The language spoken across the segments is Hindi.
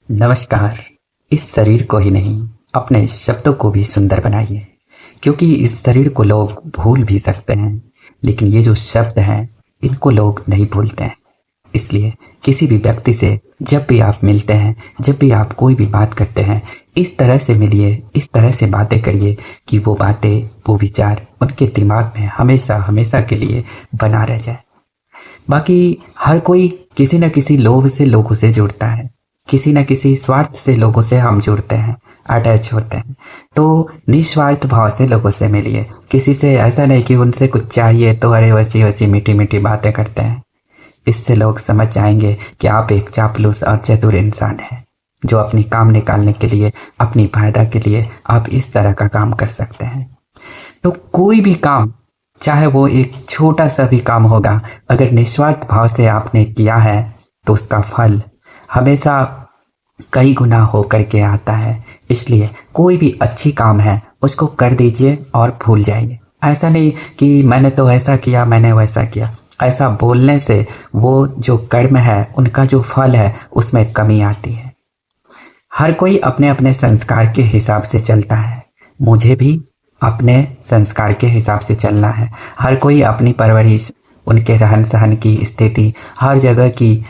नमस्कार। इस शरीर को ही नहीं, अपने शब्दों को भी सुंदर बनाइए, क्योंकि इस शरीर को लोग भूल भी सकते हैं, लेकिन ये जो शब्द हैं इनको लोग नहीं भूलते हैं। इसलिए किसी भी व्यक्ति से जब भी आप मिलते हैं, जब भी आप कोई भी बात करते हैं, इस तरह से मिलिए, इस तरह से बातें करिए कि वो बातें, वो विचार उनके दिमाग में हमेशा हमेशा के लिए बना रह जाए। बाकी हर कोई किसी न किसी लोभ से लोगों से जुड़ता है, किसी न किसी स्वार्थ से लोगों से हम जुड़ते हैं, अटैच होते हैं। तो निस्वार्थ भाव से लोगों से मिलिए, किसी से ऐसा नहीं कि उनसे कुछ चाहिए तो अरे वैसी वैसी मीठी मीठी बातें करते हैं। इससे लोग समझ जाएंगे कि आप एक चापलूस और चतुर इंसान हैं, जो अपनी काम निकालने के लिए, अपनी फायदा के लिए आप इस तरह का काम कर सकते हैं। तो कोई भी काम, चाहे वो एक छोटा सा भी काम होगा, अगर निस्वार्थ भाव से आपने किया है तो उसका फल हमेशा कई गुना हो करके आता है। इसलिए कोई भी अच्छी काम है उसको कर दीजिए और भूल जाइए। ऐसा नहीं कि मैंने तो ऐसा किया, मैंने वैसा किया। ऐसा बोलने से वो जो कर्म है, उनका जो फल है, उसमें कमी आती है। हर कोई अपने अपने संस्कार के हिसाब से चलता है, मुझे भी अपने संस्कार के हिसाब से चलना है। हर कोई अपनी परवरिश, उनके रहन सहन की स्थिति, हर जगह की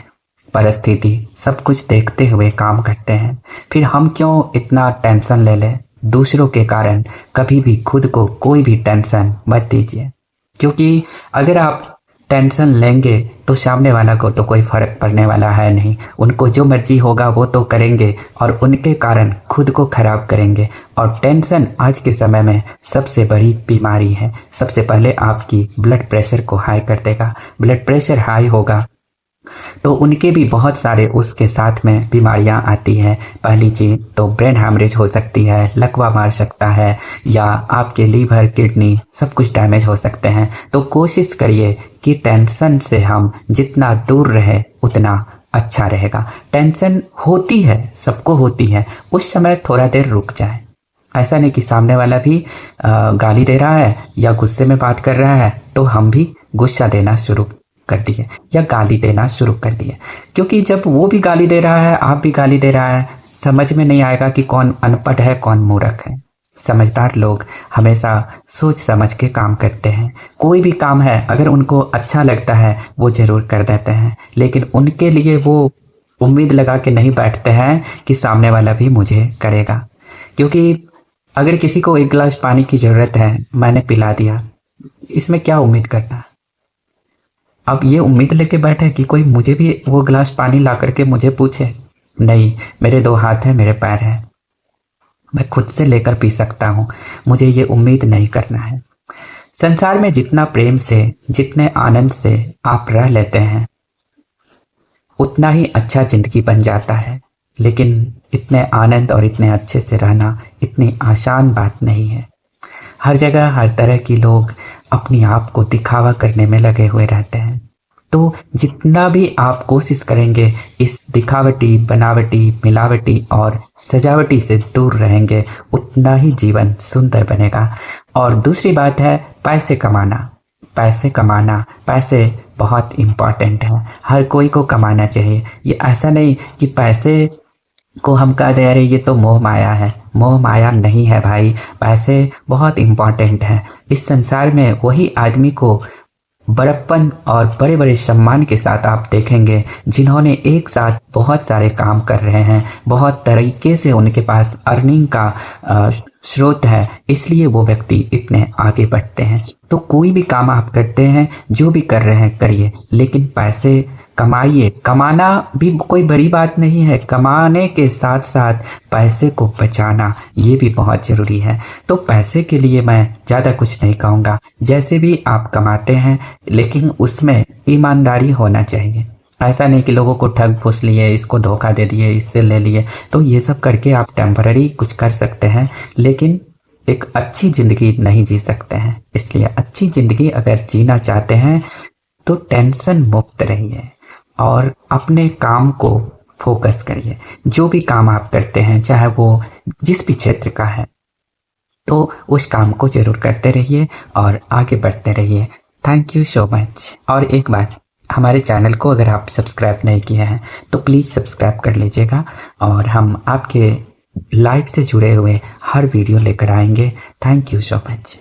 परिस्थिति, सब कुछ देखते हुए काम करते हैं। फिर हम क्यों इतना टेंशन ले लें दूसरों के कारण। कभी भी खुद को कोई भी टेंशन मत दीजिए, क्योंकि अगर आप टेंशन लेंगे तो सामने वाला को तो कोई फर्क पड़ने वाला है नहीं। उनको जो मर्जी होगा वो तो करेंगे और उनके कारण खुद को खराब करेंगे। और टेंशन आज के समय में सबसे बड़ी बीमारी है। सबसे पहले आपकी ब्लड प्रेशर को हाई कर देगा। ब्लड प्रेशर हाई होगा तो उनके भी बहुत सारे उसके साथ में बीमारियां आती है। पहली चीज़ तो ब्रेन हैमरेज हो सकती है, लकवा मार सकता है, या आपके लीवर, किडनी सब कुछ डैमेज हो सकते हैं। तो कोशिश करिए कि टेंशन से हम जितना दूर रहे उतना अच्छा रहेगा। टेंशन होती है, सबको होती है, उस समय थोड़ा देर रुक जाए। ऐसा नहीं कि सामने वाला भी गाली दे रहा है या गुस्से में बात कर रहा है तो हम भी गुस्सा देना शुरू कर दिए या गाली देना शुरू कर दिए। क्योंकि जब वो भी गाली दे रहा है, आप भी गाली दे रहा है, समझ में नहीं आएगा कि कौन अनपढ़ है, कौन मूर्ख है। समझदार लोग हमेशा सोच समझ के काम करते हैं। कोई भी काम है अगर उनको अच्छा लगता है वो जरूर कर देते हैं, लेकिन उनके लिए वो उम्मीद लगा के नहीं बैठते हैं कि सामने वाला भी मुझे करेगा। क्योंकि अगर किसी को एक गिलास पानी की ज़रूरत है, मैंने पिला दिया, इसमें क्या उम्मीद करना। अब ये उम्मीद लेके बैठे कि कोई मुझे भी वो गिलास पानी ला करके मुझे पूछे, नहीं, मेरे दो हाथ हैं, मेरे पैर हैं, मैं खुद से लेकर पी सकता हूँ, मुझे ये उम्मीद नहीं करना है। संसार में जितना प्रेम से, जितने आनंद से आप रह लेते हैं उतना ही अच्छा जिंदगी बन जाता है। लेकिन इतने आनंद और इतने अच्छे से रहना इतनी आसान बात नहीं है। हर जगह हर तरह के लोग अपनी आप को दिखावा करने में लगे हुए रहते हैं। तो जितना भी आप कोशिश करेंगे इस दिखावटी, बनावटी, मिलावटी और सजावटी से दूर रहेंगे, उतना ही जीवन सुंदर बनेगा। और दूसरी बात है पैसे कमाना। पैसे कमाना, पैसे बहुत इम्पॉर्टेंट है, हर कोई को कमाना चाहिए। ये ऐसा नहीं कि पैसे को हम कह दे अरे ये तो मोह माया है। मोह माया नहीं है भाई, पैसे बहुत इम्पॉर्टेंट है। इस संसार में वही आदमी को बड़प्पन और बड़े बड़े सम्मान के साथ आप देखेंगे जिन्होंने एक साथ बहुत सारे काम कर रहे हैं, बहुत तरीके से उनके पास अर्निंग का स्रोत है, इसलिए वो व्यक्ति इतने आगे बढ़ते हैं। तो कोई भी काम आप करते हैं, जो भी कर रहे हैं करिए, लेकिन पैसे कमाइए। कमाना भी कोई बड़ी बात नहीं है, कमाने के साथ साथ पैसे को बचाना ये भी बहुत ज़रूरी है। तो पैसे के लिए मैं ज़्यादा कुछ नहीं कहूँगा। जैसे भी आप कमाते हैं, लेकिन उसमें ईमानदारी होना चाहिए। ऐसा नहीं कि लोगों को ठग फूस लिए, इसको धोखा दे दिए, इससे ले लिए। तो ये सब करके आप टेम्पररी कुछ कर सकते हैं, लेकिन एक अच्छी ज़िंदगी नहीं जी सकते हैं। इसलिए अच्छी ज़िंदगी अगर जीना चाहते हैं तो टेंशन मुक्त रहिए और अपने काम को फोकस करिए। जो भी काम आप करते हैं, चाहे वो जिस भी क्षेत्र का है, तो उस काम को जरूर करते रहिए और आगे बढ़ते रहिए। Thank you so much. और एक बात, हमारे चैनल को अगर आप सब्सक्राइब नहीं किए हैं तो प्लीज़ सब्सक्राइब कर लीजिएगा और हम आपके लाइफ से जुड़े हुए हर वीडियो लेकर आएंगे। Thank you so much.